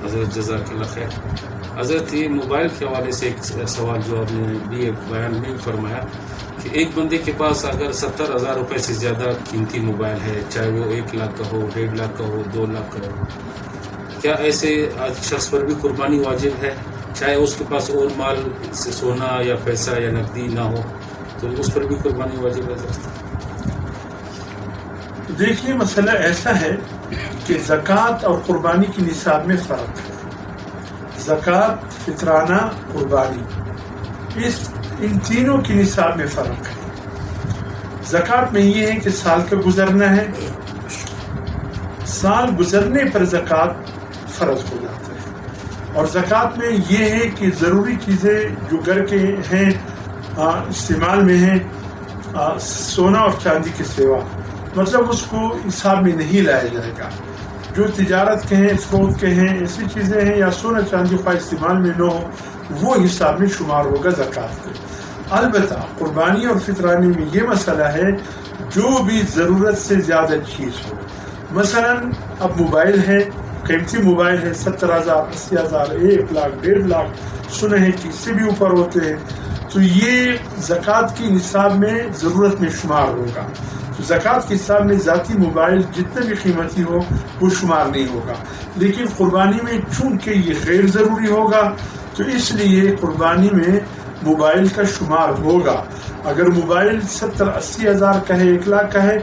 حضرت جزاک اللہ خیر. حضرت یہ موبائل کے حوالے سے ایک سوال جو آپ نے بھی ایک بیان میں فرمایا کہ ایک بندے کے پاس اگر 70,000 روپے سے زیادہ قیمتی موبائل ہے، چاہے وہ 1 لاکھ کا ہو، 1.5 لاکھ کا ہو، 2 لاکھ کا ہو، کیا ایسے شخص پر بھی قربانی واجب ہے؟ چاہے اس کے پاس اور مال سے سونا یا پیسہ یا نقدی نہ ہو تو اس پر بھی قربانی واجب ہے؟ دیکھیے مسئلہ ایسا ہے کہ زکوٰۃ اور قربانی کی نصاب میں فرق ہے. زکوٰۃ، فطرانہ، قربانی، ان تینوں کی نصاب میں فرق ہے. زکوٰۃ میں یہ ہے کہ سال کا گزرنا ہے، سال گزرنے پر زکوٰۃ فرض ہو جاتا ہے. اور زکوٰۃ میں یہ ہے کہ ضروری چیزیں جو گھر کے ہیں، استعمال میں ہیں، سونا اور چاندی کے سوا، مطلب اس کو حساب میں نہیں لایا جائے گا. جو تجارت کے ہیں، فروخت کے ہیں، ایسی چیزیں ہیں یا سونا چاندی خواہ استعمال میں نہ ہو، وہ حساب میں شمار ہوگا زکوٰۃ کے. البتہ قربانی اور فطرانی میں یہ مسئلہ ہے جو بھی ضرورت سے زیادہ چیز ہو. مثلا اب موبائل ہے، قیمتی موبائل ہے، 70,000، 80,000، 1 لاکھ، 1.5 لاکھ، سنے ہیں کہ اس سے بھی اوپر ہوتے ہیں، تو یہ زکوٰۃ کی نصاب میں ضرورت میں شمار ہوگا. تو زکوٰۃ کے حساب میں ذاتی موبائل جتنے بھی قیمتی ہو وہ شمار نہیں ہوگا. لیکن قربانی میں چونکہ یہ غیر ضروری ہوگا تو اس لیے قربانی میں موبائل کا شمار ہوگا. اگر موبائل 70-80 ہزار کا ہے، 1 لاکھ کا ہے،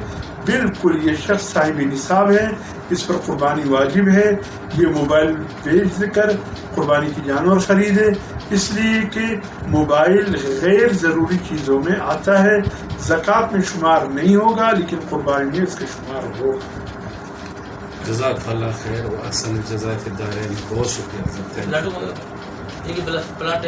بالکل یہ شخص صاحب نصاب ہے، اس پر قربانی واجب ہے. یہ موبائل بیچ کر قربانی کی جانور خریدے، اس لیے کہ موبائل غیر ضروری چیزوں میں آتا ہے. زکوٰۃ میں شمار نہیں ہوگا لیکن قربانی میں اس کا شمار ہوگا. جزاک اللہ خیر و احسن الجزاء فی الدارین. بہت شکریہ. پلاٹ